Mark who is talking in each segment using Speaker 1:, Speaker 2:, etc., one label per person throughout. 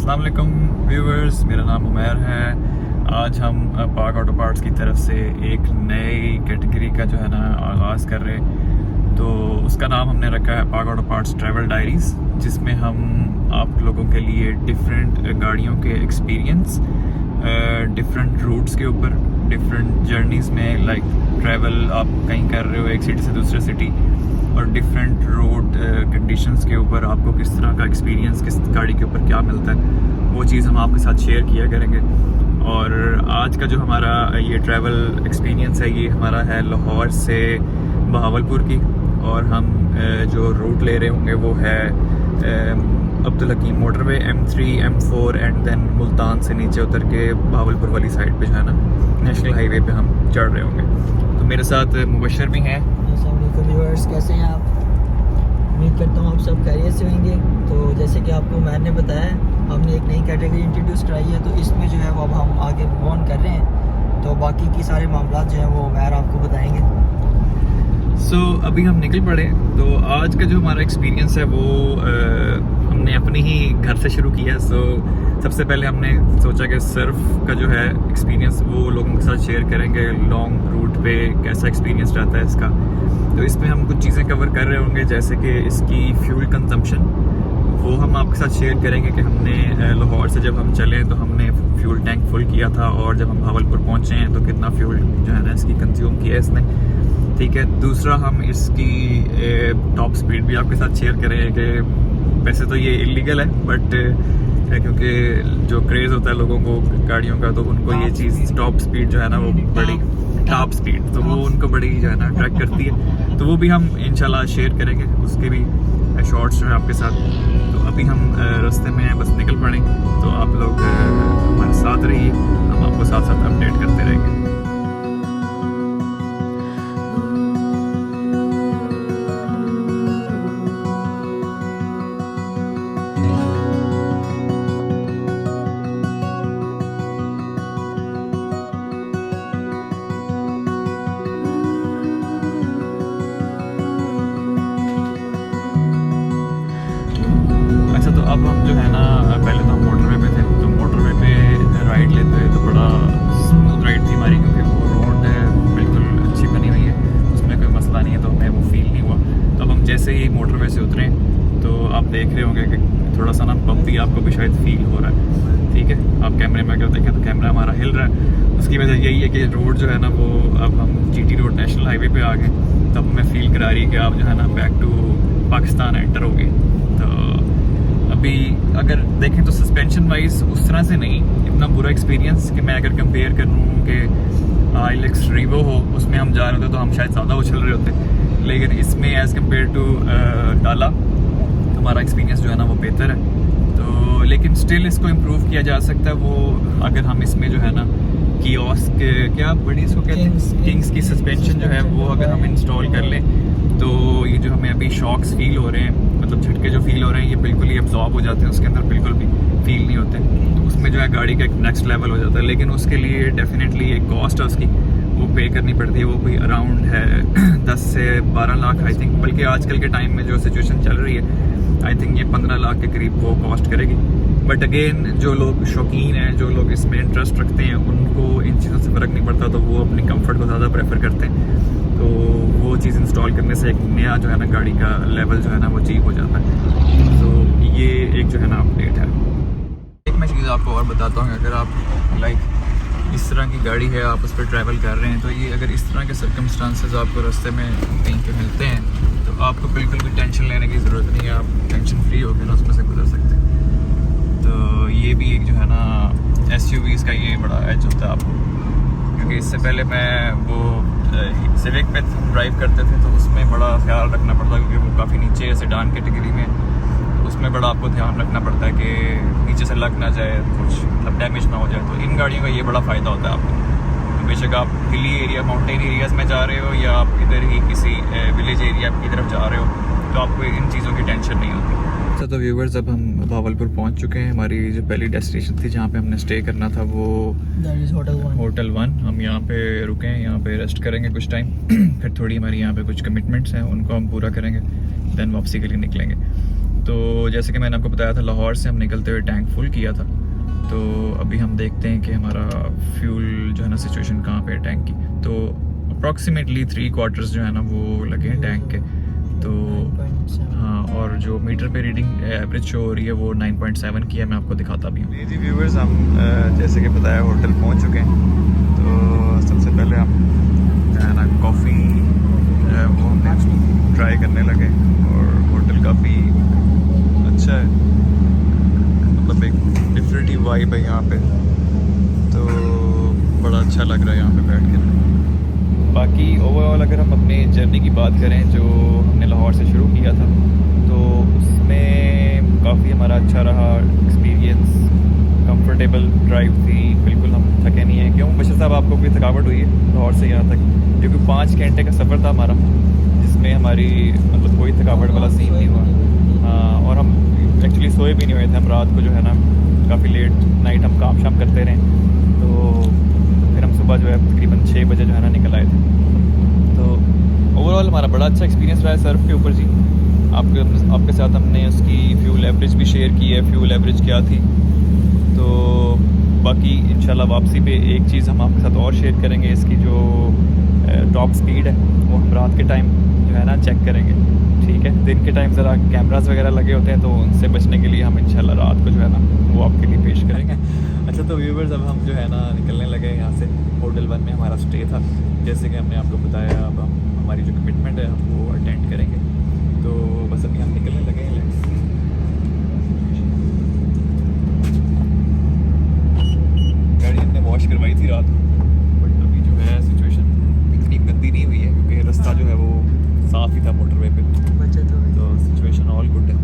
Speaker 1: अस्सलाम वालेकुम व्यूवर्स, मेरा नाम उमैर है। आज हम पाक ऑटो पार्ट्स की तरफ से एक नई कैटेगरी का जो है ना आगाज़ कर रहे हैं। तो उसका नाम हमने रखा है पाक ऑटो पार्ट्स ट्रैवल डायरीज़, जिसमें हम आप लोगों के लिए डिफरेंट गाड़ियों के एक्सपीरियंस, डिफरेंट रूट्स के ऊपर, डिफरेंट जर्नीज़ में लाइक ट्रैवल आप कहीं कर रहे हो एक सिटी से दूसरे सिटी, और डिफरेंट रोड कंडीशंस के ऊपर आपको किस तरह का एक्सपीरियंस, किस गाड़ी के ऊपर क्या मिलता है, वो चीज़ हम आपके साथ शेयर किया करेंगे। और आज का जो हमारा ये ट्रैवल एक्सपीरियंस है, ये हमारा है लाहौर से बहावलपुर की, और हम जो रूट ले रहे होंगे वो है Abdul Hakeem motorway, M3 M4 and then Multan से नीचे उतर के बहावलपुर वाली साइड पे जो है ना नेशनल हाईवे पे हम चढ़ रहे होंगे। तो मेरे साथ मुबशर भी हैं।
Speaker 2: व्यूअर्स, कैसे हैं आप? उम्मीद करता हूँ आप सब खैरियत से होंगे। तो जैसे कि आपको मैंने बताया, हमने एक नई कैटेगरी इंट्रोड्यूस कराई है, तो इसमें जो है वो अब हम आगे मूव ऑन कर रहे हैं। तो बाकी की सारे मामला जो हैं वो मैर आपको बताएंगे।
Speaker 1: अभी हम निकल पड़े। तो आज का जो हमारा एक्सपीरियंस है वो हमने अपनी ही घर से शुरू किया। सबसे पहले हमने सोचा कि सर्फ का जो है एक्सपीरियंस वो लोगों के साथ शेयर करेंगे, लॉन्ग रूट पे कैसा एक्सपीरियंस रहता है इसका। तो इसमें हम कुछ चीज़ें कवर कर रहे होंगे, जैसे कि इसकी फ्यूल कंजम्पशन, वो हम आपके साथ शेयर करेंगे कि हमने लाहौर से जब हम चले तो हमने फ्यूल टैंक फुल किया था, और जब हम भावलपुर पहुँचे हैं तो कितना फ्यूल जो है ना इसकी कंज्यूम किया है इसने। ठीक है। दूसरा, हम इसकी टॉप स्पीड भी आपके साथ शेयर करेंगे कि वैसे तो ये इलीगल है, बट क्योंकि जो क्रेज़ होता है लोगों को गाड़ियों का, तो उनको ये चीज़ टॉप स्पीड जो है ना वो बड़ी टॉप स्पीड, तो वो उनको बड़ी जो है ना अट्रैक्ट करती है। तो वो भी हम इंशाल्लाह शेयर करेंगे, उसके भी शॉर्ट्स जो है आपके साथ। तो अभी हम रास्ते में हैं, बस निकल पड़े। तो आप लोग हमारे साथ रहिए, हम आपको साथ साथ अपडेट करते रहेंगे। तो अब हम जो है ना, पहले तो हम मोटरवे पे थे, तो मोटरवे पे राइड लेते तो बड़ा स्मूथ राइड थी हमारी, क्योंकि वो रोड बिल्कुल अच्छी बनी हुई है, उसमें कोई मसला नहीं है, तो हमें वो फील नहीं हुआ। तो अब हम जैसे ही मोटरवे से उतरे तो आप देख रहे होंगे कि थोड़ा सा ना बम्प भी आपको भी शायद फील हो रहा है। ठीक है, आप कैमरे में अगर देखें तो कैमरा हमारा हिल रहा है। उसकी वजह यही है कि रोड जो है ना वो, अब हम GT रोड नेशनल हाईवे पे आ गए, तब हमें फील करा रही है कि आप जो है ना बैक टू पाकिस्तान एंटर हो गए। तो अभी अगर देखें तो सस्पेंशन वाइज उस तरह से नहीं, इतना बुरा एक्सपीरियंस कि मैं अगर कंपेयर करूँ कि ILX रीवो हो, उसमें हम जा रहे होते तो हम शायद ज़्यादा उछल रहे होते, लेकिन इसमें एज़ कम्पेयर टू डाला हमारा एक्सपीरियंस जो है ना वो बेहतर है। तो लेकिन स्टिल इसको इम्प्रूव किया जा सकता है। वो अगर हम इसमें जो है ना कियोस्क, क्या बड़ी इसको कहते हैं, किंग्स की सस्पेंशन जो है वो अगर हम इंस्टॉल कर लें, तो ये जो हमें अभी शॉक्स फील हो रहे हैं, मतलब झटके जो फील हो रहे हैं, ये बिल्कुल ही एब्जॉर्ब हो जाते हैं, उसके अंदर बिल्कुल भी फील नहीं होते। तो उसमें जो है गाड़ी का एक नेक्स्ट लेवल हो जाता है, लेकिन उसके लिए डेफिनेटली एक कॉस्ट है उसकी, वो पे करनी पड़ती है। वो कोई अराउंड है 10 से 12 लाख आई थिंक, बल्कि आजकल के टाइम में जो सिचुएशन चल रही है, आई थिंक ये 15 लाख के करीब वो कॉस्ट करेगी। बट अगेन, जो लोग शौकीन हैं, जो लोग इसमें इंटरेस्ट रखते हैं, उनको इन चीज़ों से फ़र्क नहीं पड़ता, तो वो अपनी कंफर्ट को ज़्यादा प्रेफर करते हैं। तो वो चीज़ इंस्टॉल करने से एक नया जो है ना गाड़ी का लेवल जो है ना वो अचीव हो जाता है। तो ये एक जो है ना अपडेट है। एक मैं चीज़ आपको और बताता हूँ, अगर आप लाइक इस तरह की गाड़ी है, आप उस पर ट्रैवल कर रहे हैं, तो ये अगर इस तरह के सर्कमस्टांसेस आपको रास्ते में कहीं पे मिलते हैं, तो आपको बिल्कुल भी टेंशन लेने की ज़रूरत नहीं है, आप टेंशन फ्री होकर ना उसमें से गुजर सकते हैं। तो ये भी एक जो है ना SUVs का ये बड़ा एज होता है आपको, क्योंकि इससे पहले मैं वो सिविक पे ड्राइव करते थे, तो उसमें बड़ा ख्याल रखना पड़ता है, क्योंकि वो काफ़ी नीचे है सेडान कैटेगरी में, उसमें बड़ा आपको ध्यान रखना पड़ता है कि नीचे से लग ना जाए, कुछ मतलब डैमेज ना हो जाए। तो इन गाड़ियों का ये बड़ा फ़ायदा होता है आपको। तो बेशक आप हिली एरिया, माउंटेन एरियाज़ में जा रहे हो, या आप इधर ही किसी विलेज एरिया की तरफ जा रहे हो, तो आपको इन चीज़ों की टेंशन नहीं होती। तो व्यूवर्स, अब हम भावलपुर पहुंच चुके हैं। हमारी जो पहली डेस्टिनेशन थी जहाँ पे हमने स्टे करना था वो होटल 1। हम यहाँ पे रुके हैं, यहाँ पे रेस्ट करेंगे कुछ टाइम, फिर थोड़ी हमारी यहाँ पे कुछ कमिटमेंट्स हैं, उनको हम पूरा करेंगे, देन वापसी के लिए निकलेंगे। तो जैसे कि मैंने आपको बताया था, लाहौर से हम निकलते हुए टैंक फुल किया था। तो अभी हम देखते हैं कि हमारा फ्यूल जो है ना सिचुएशन कहाँ पे है टैंक की। तो अप्रॉक्सीमेटली 3/4 जो है ना वो लगे हैं टैंक के। तो हाँ, और जो मीटर पे रीडिंग एवरेज शो हो रही है वो 9.7 की है। मैं आपको दिखाता भी हूँ। जी व्यूवर्स, हम जैसे कि बताया होटल पहुँच चुके हैं। तो सबसे पहले हम जो है ना कॉफ़ी वो हमने ट्राई करने लगे और होटल काफ़ी अच्छा है, मतलब एक डिफरेंट ही वाइब है यहाँ पे, तो बड़ा अच्छा लग रहा है यहाँ पे बैठ कर। बाकी ओवरऑल अगर हम अपने जर्नी की बात करें जो हमने लाहौर से शुरू किया था, तो उसमें काफ़ी हमारा अच्छा रहा एक्सपीरियंस। कंफर्टेबल ड्राइव थी, बिल्कुल हम थके नहीं हैं। क्यों बशीर साहब, आपको कोई थकावट हुई है लाहौर से यहाँ तक? क्योंकि 5 घंटे का सफ़र था हमारा, जिसमें हमारी मतलब कोई थकावट वाला सीन नहीं हुआ। हाँ, और हम एक्चुअली सोए भी नहीं हुए थे। हम रात को जो है ना काफ़ी लेट नाइट हम काम शाम करते रहे, तो फिर हम सुबह जो है तकरीबन 6 बजे जो है ना निकल आए थे। तो ओवरऑल हमारा बड़ा अच्छा एक्सपीरियंस रहा है सर्फ के ऊपर जी। आपके साथ हमने उसकी फ्यूल एवरेज भी शेयर की है, फ्यूल एवरेज क्या थी। तो बाकी इंशाल्लाह वापसी पे एक चीज़ हम आपके साथ और शेयर करेंगे, इसकी जो टॉप स्पीड है वो हम रात के टाइम जो है ना चेक करेंगे, ठीक है। दिन के टाइम ज़रा कैमरास वगैरह लगे होते हैं, तो उनसे बचने के लिए हम इंशाल्लाह रात को जो है ना वो आपके लिए पेश करेंगे। अच्छा, तो व्यूवर्स अब हम जो है ना निकलने लगे यहाँ से। होटल 1 में हमारा स्टे था, जैसे कि हमने आपको बताया। अब हम हमारी जो कमिटमेंट है हम वो अटेंड करेंगे। तो बस अभी हम निकलने लगे हैं। गाड़ी हमने वॉश करवाई थी रात को, बट अभी जो है सिचुएशन इतनी गंदी नहीं हुई है क्योंकि रास्ता जो है वो साफ़ ही था मोटरवे पे, तो सिचुएशन ऑल गुड है।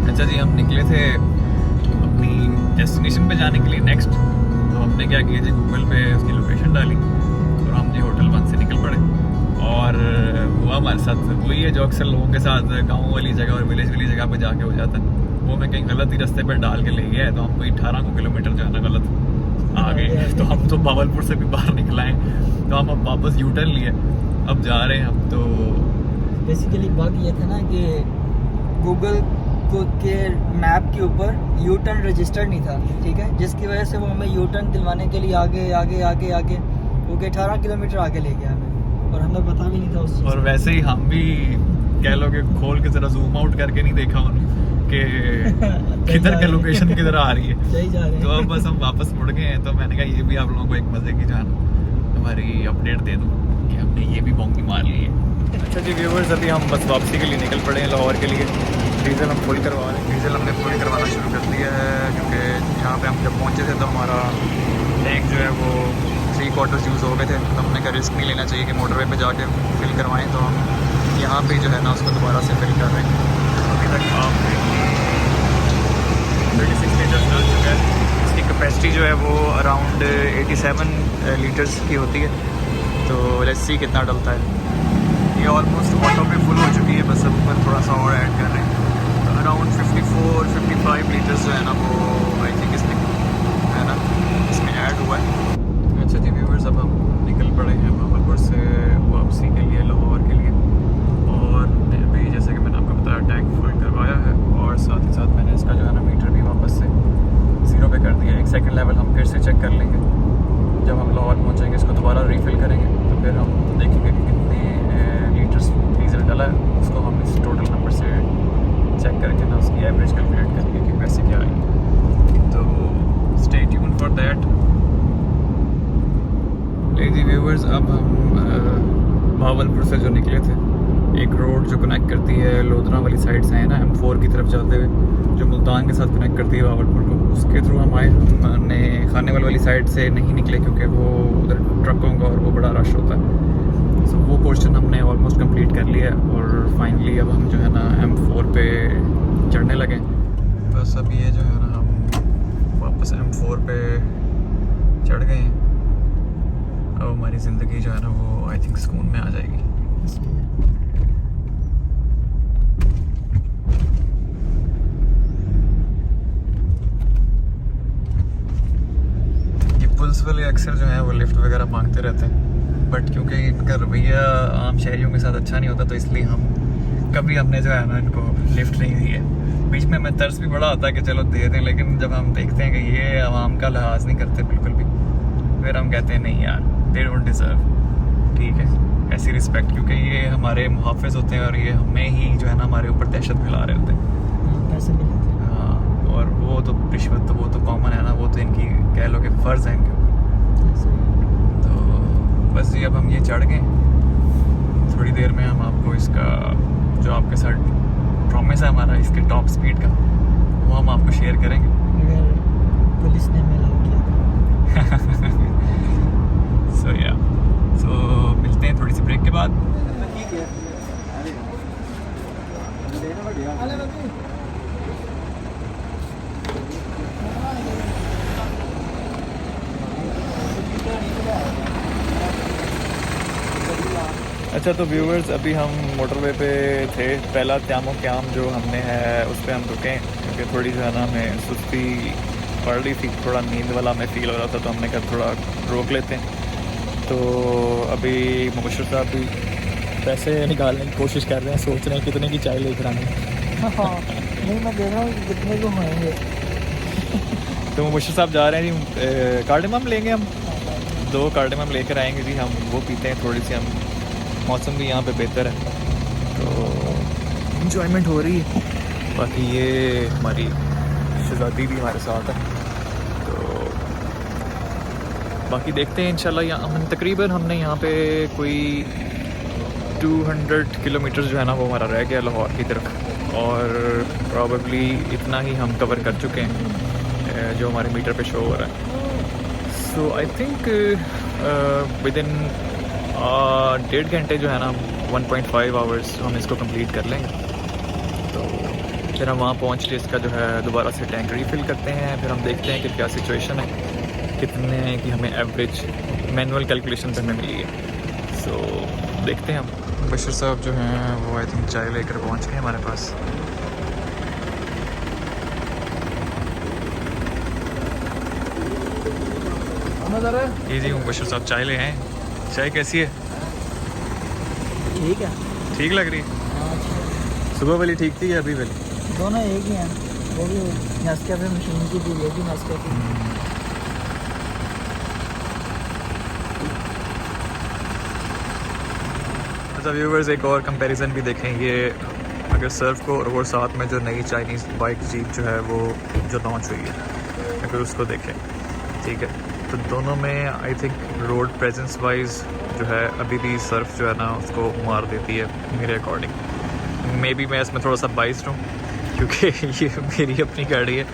Speaker 1: अच्छा जी, हम निकले थे अपनी डेस्टिनेशन पे जाने के लिए नेक्स्ट। तो हमने क्या किया जी, गूगल पे उसकी लोकेशन डाली और हमने होटल 1 से निकल पड़े। और हुआ हमारे साथ वही है जो अक्सर लोगों के साथ गाँव वाली जगह और विलेज वाली जगह पे जाके हो जाता है। वो मैं कहीं गलत ही रास्ते पर डाल के ले गया है, तो हम कोई 18 किलोमीटर जो है ना गलत आ गए। तो हम तो भावलपुर से भी बाहर निकल आए, तो हम अब वापस यू टर्न लिए, अब जा रहे हैं हम। तो
Speaker 2: बेसिकली बात ये था ना कि गूगल के मैप के ऊपर यू टर्न रजिस्टर्ड नहीं था, ठीक है, जिसकी वजह से वो हमें यू टर्न दिलवाने के लिए आगे आगे आगे आगे वो 18 किलोमीटर आगे ले गया हमें, और हमें पता भी नहीं था उस चीज़।
Speaker 1: और वैसे ही हम भी कह लो कि खोल के जरा जूम आउट करके नहीं देखा उन्होंने कि किधर के लोकेशन किधर आ रही है।
Speaker 2: सही जा रहे हैं।
Speaker 1: तो अब बस हम वापस मुड़ गए हैं। तो मैंने कहा ये भी आप लोगों को एक मज़े की जान हमारी अपडेट दे दूँ कि हमने ये भी बॉन्गी मार ली है। अच्छा जी व्यूवर्स, अभी हम बस वापसी के लिए निकल पड़े हैं लाहौर के लिए। डीजल हम फुल करवा रहे हैं। डीजल हमने फुल करवाना शुरू कर दिया है क्योंकि यहाँ पे हम जब पहुँचे थे तो हमारा टैंक जो है वो 3/4 यूज़ हो गए थे। तो हमने कहा रिस्क नहीं लेना चाहिए कि मोटरवे पे जाके फिल करवाएं, तो हम यहाँ पे जो है ना उसको दोबारा से फिल कर रहे हैं। अभी तक आप 36 लीटर्स डल चुका है। इसकी कैपेसिटी जो है वो अराउंड 87 लीटर्स की होती है। तो लेट्स सी कितना डलता है। ये ऑलमोस्ट ऑटो पे फुल हो चुकी है, बस अब ऊपर थोड़ा सा और ऐड कर रहे हैं। तो अराउंड 54-55 लीटर्स जो है ना वो आई थिंक इसमें है ना इसमें ऐड हुआ है। अच्छा जी व्यूवर्स, अब हम निकल पड़े हैं भावलपुर से वापसी के लिए लाहौर के लिए। और अभी जैसे कि मैंने आपको बताया टैंक फुल करवाया है, और साथ ही साथ मैंने इसका जो है ना मीटर भी वापस से 0 पे कर दिया। एक सेकंड लेवल हम फिर से चेक कर लेंगे जब हम लाहौर पहुँचेंगे। इसको दोबारा रीफ़िल करेंगे तो फिर हम देखेंगे कि कितने लीटर्स डीजल डला है। उसको हम इस टोटल नंबर से चेक करके ना उसकी एवरेज कैलकुलेट करेंगे कि पैसे क्या आएंगे। तो stay tune for that. Lady viewers, अब हम भावलपुर से जो निकले थे, एक रोड जो कनेक्ट करती है लोधरा वाली साइड से है ना M4 की तरफ जाते हुए, जो मुल्तान के साथ कनेक्ट करती है बावलपुर को, उसके थ्रू हम आए। हमने खानेवाल वाली साइड से नहीं निकले क्योंकि वो उधर ट्रकों का और वो बड़ा रश होता है। सो वो पोर्शन हमने ऑलमोस्ट कंप्लीट कर लिया है और फाइनली अब हम जो है ना M4 पे चढ़ने लगे। बस अब ये जो है ना हम वापस M4 पे चढ़ गए हैं। अब हमारी ज़िंदगी जो है ना वो आई थिंक सुकून में आ जाएगी। पुलिस वाले अक्सर जो है वो लिफ्ट वगैरह मांगते रहते हैं, बट क्योंकि इनका रवैया आम शहरियों के साथ अच्छा नहीं होता तो इसलिए कभी हमने जो है ना इनको लिफ्ट नहीं दी है। बीच में हमें तरस भी बड़ा आता है कि चलो दे दें, लेकिन जब हम देखते हैं कि ये आवाम का लिहाज नहीं करते बिल्कुल भी, फिर हम कहते हैं नहीं यार, दे डोंट डिज़र्व। ठीक है, ऐसी रिस्पेक्ट, क्योंकि ये हमारे मुहाफ़िज़ होते हैं और ये हमें ही जो है ना हमारे ऊपर दहशत फैला रहे होते हैं।
Speaker 2: पैसे मिलते हैं।
Speaker 1: हाँ, और वो तो रिश्वत तो वो तो कॉमन है ना, वो तो इनकी कह लो कि फ़र्ज़ है इनके ऊपर। तो बस जी अब हम ये चढ़ गए। थोड़ी देर में हम आपको इसका जो आपके साथ प्रॉमिस है हमारा इसके टॉप स्पीड का, वो हम आपको शेयर करेंगे
Speaker 2: अगर पुलिस ने हमें अलाउ किया
Speaker 1: सो मिलते हैं थोड़ी सी ब्रेक के बाद। अच्छा तो व्यूवर्स, अभी हम मोटरवे पे थे। पहला त्यामो क्याम जो हमने है उस पर हम रुके क्योंकि थोड़ी जो है ना हमें सुस्ती पड़ रही थी, थोड़ा नींद वाला हमें फील हो रहा था, तो हमने कहा थोड़ा रोक लेते हैं। तो अभी मुबश्शिर साहब भी पैसे निकालने की कोशिश कर रहे हैं, सोच रहे हैं कितने की चाय लेकर आनी।
Speaker 2: नहीं, मैं देख रहा हूँ कितने को होंगे।
Speaker 1: तो मुबश्शिर साहब जा रहे हैं जी, कार्डेमम लेंगे हम, 2 कार्डेमम लेकर आएंगे जी, हम वो पीते हैं थोड़ी सी। हम मौसम भी यहाँ पे बेहतर है तो इंजॉयमेंट हो रही है। बाकी ये हमारी शहज़ादी भी हमारे साथ है, तो बाकी देखते हैं इंशाल्लाह। यहाँ तकरीबन हमने यहाँ पे कोई 200 किलोमीटर जो है ना वो हमारा रह गया लाहौर की तरफ, और प्रॉबेबली इतना ही हम कवर कर चुके हैं जो हमारे मीटर पे शो हो रहा है। सो आई थिंक विद इन 1.5 घंटे जो है ना 1.5 आवर्स हम इसको कंप्लीट कर लेंगे। तो फिर हम वहाँ पहुँच के इसका जो है दोबारा से टैंक रीफ़िल करते हैं। फिर हम देखते हैं कि क्या सिचुएशन है, कितने की हमें एवरेज मैनुअल कैलकुलेशन पे हमें मिली है। सो देखते हैं हम। बशीर साहब जो हैं वो आई थिंक चाय लेकर पहुँच गए हमारे पास। जी जी, बशीर साहब चाय ले हैं। चाय कैसी है?
Speaker 2: ठीक है,
Speaker 1: ठीक लग रही है?
Speaker 2: हाँ,
Speaker 1: सुबह वाली ठीक थी या अभी वाली?
Speaker 2: दोनों एक ही हैं। वो भी नेस्कैफे मशीन की थी, ये भी नेस्कैफे।
Speaker 1: अच्छा व्यूवर्स, एक और कंपैरिजन भी देखें। ये अगर सर्फ को और साथ में जो नई चाइनीज़ बाइक जीप जो है वो जो लॉन्च हुई है, अगर उसको देखें, ठीक है, तो दोनों में I think road presence wise जो है अभी भी सर्फ जो है ना उसको मार देती है मेरे अकॉर्डिंग। मे बी मैं इसमें थोड़ा सा बाइस्ड हूँ क्योंकि ये मेरी अपनी गाड़ी है,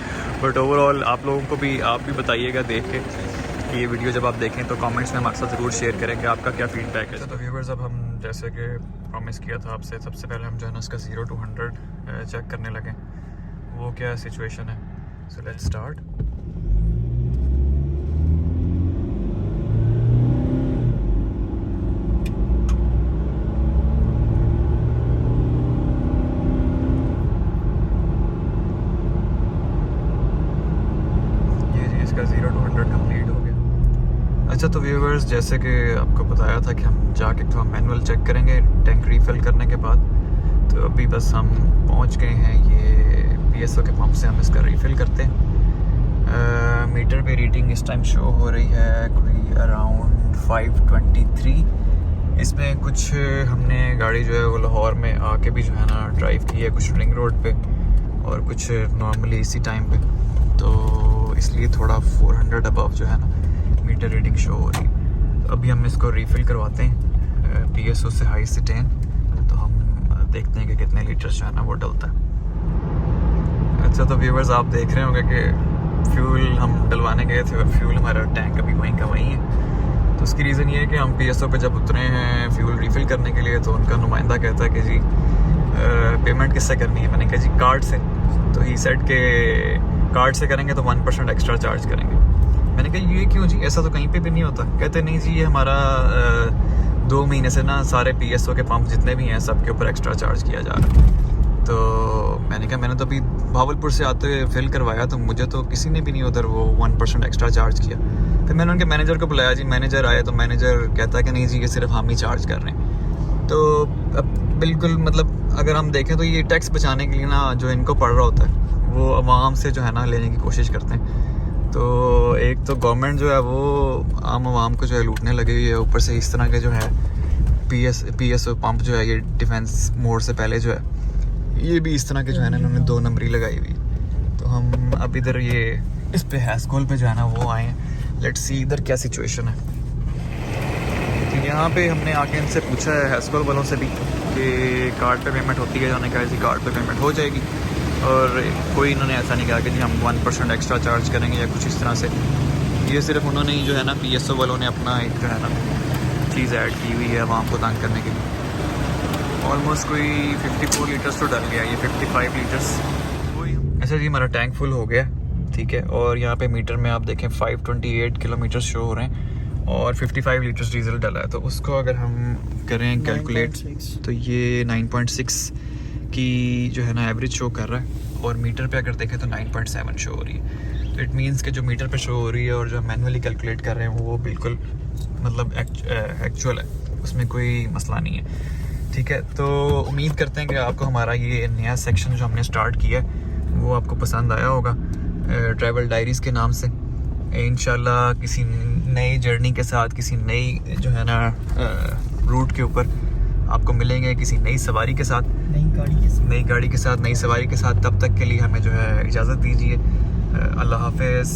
Speaker 1: बट ओवरऑल आप लोगों को भी, आप भी बताइएगा देख के कि ये वीडियो जब आप देखें तो कमेंट्स में हमारे साथ ज़रूर शेयर करें कि आपका क्या फीडबैक है। तो व्यूवर्स, अब हम जैसे कि प्रॉमिस किया था आपसे, सबसे पहले हम जो है ना उसका 0 to 100 चेक करने लगे, वो क्या सिचुएशन है। So let's start. इसका 0 to 100 कंप्लीट हो गया। अच्छा तो व्यूवर्स, जैसे कि आपको बताया था कि हम जाके थोड़ा मैनुअल चेक करेंगे टैंक रीफ़िल करने के बाद, तो अभी बस हम पहुंच गए हैं। ये PSO के पंप से हम इसका रीफ़िल करते हैं। मीटर पे रीडिंग इस टाइम शो हो रही है कोई अराउंड 523। इसमें कुछ हमने गाड़ी जो है वो लाहौर में आके भी जो है ना ड्राइव की है, कुछ रिंग रोड पे और कुछ नॉर्मली इसी टाइम पे, तो इसलिए थोड़ा 400 अबव जो है ना मीटर रीडिंग शो हो रही है। तो अभी हम इसको रीफ़िल करवाते हैं PSO से हाई सिटेन, तो हम देखते हैं कि कितने लीटर्स जो है ना वो डलता है। अच्छा तो व्यूवर्स आप देख रहे होंगे कि फ्यूल हम डलवाने गए थे और फ्यूल हमारा टैंक अभी वहीं का वहीं है। तो उसकी रीज़न ये है कि हम PSO पे जब उतरे हैं फ्यूल रिफ़िल करने के लिए, तो उनका नुमाइंदा कहता है कि जी पेमेंट किससे करनी है। मैंने कहा जी कार्ड से। तो ही सेड के कार्ड से करेंगे तो 1% एक्स्ट्रा चार्ज करेंगे। मैंने कहा ये क्यों जी, ऐसा तो कहीं पे भी नहीं होता। कहते नहीं जी ये हमारा 2 महीने से ना सारे PSO के पंप जितने भी हैं सब के ऊपर एक्स्ट्रा चार्ज किया जा रहा है। तो मैंने कहा मैंने तो अभी भावलपुर से आते हुए फिल करवाया, तो मुझे तो किसी ने भी नहीं उधर वो 1% एक्स्ट्रा चार्ज किया। फिर मैंने उनके मैनेजर को बुलाया जी, मैनेजर आया तो मैनेजर कहता है कि नहीं जी ये सिर्फ हम ही चार्ज कर रहे हैं। तो अब बिल्कुल मतलब अगर हम देखें तो ये टैक्स बचाने के लिए ना जो इनको पड़ रहा होता है वो आवाम से जो है ना लेने की कोशिश करते हैं। तो एक तो गवर्नमेंट जो है वो आम आवाम को जो है लूटने लगी हुई है, ऊपर से इस तरह के जो है PSO पंप जो है ये डिफेंस मोड से पहले जो है ये भी इस तरह के जो है ना इन्होंने 2 नंबरी लगाई हुई। तो हम अब इधर ये इस पे हैस्कोल पे जो है ना वो आए हैं। लेट्स सी इधर क्या सिचुएशन है। तो यहाँ पे हमने आके इनसे पूछा है हैस्कोल वालों से भी कि कार्ड पे पेमेंट होती है, जाने का जी कार्ड पे पेमेंट हो जाएगी। और कोई इन्होंने ऐसा नहीं कहा कि जी हम 1% एक्स्ट्रा चार्ज करेंगे या कुछ इस तरह से। ये सिर्फ उन्होंने ही जो है ना PSO वालों ने अपना एक जो है ना चीज़ ऐड की हुई है आवाम को तंग करने के लिए। ऑलमोस्ट कोई 54 लीटर्स तो डल गया, ये 55 लीटर्स। अच्छा जी हमारा टैंक फुल हो गया, ठीक है। और यहाँ पे मीटर में आप देखें 528 किलोमीटर शो हो रहे हैं और 55 लीटर्स डीजल डला है। तो उसको अगर हम करें कैलकुलेट तो ये 9.6 की जो है ना एवरेज शो कर रहा है, और मीटर पे अगर देखें तो 9.7 शो हो रही है। तो इट मीन्स कि जो मीटर पे शो हो रही है और जो मैनुअली कैलकुलेट कर रहे हैं वो बिल्कुल मतलब एक्चुअल है, उसमें कोई मसला नहीं है, ठीक है। तो उम्मीद करते हैं कि आपको हमारा ये नया सेक्शन जो हमने स्टार्ट किया है वो आपको पसंद आया होगा, ट्रैवल डायरीज़ के नाम से। इंशाल्लाह किसी नई जर्नी के साथ, किसी नई जो है ना रूट के ऊपर आपको मिलेंगे, किसी नई सवारी के साथ, नई गाड़ी के साथ, नई सवारी के साथ। तब तक के लिए हमें जो है इजाज़त दीजिए। अल्लाह हाफ़िज़।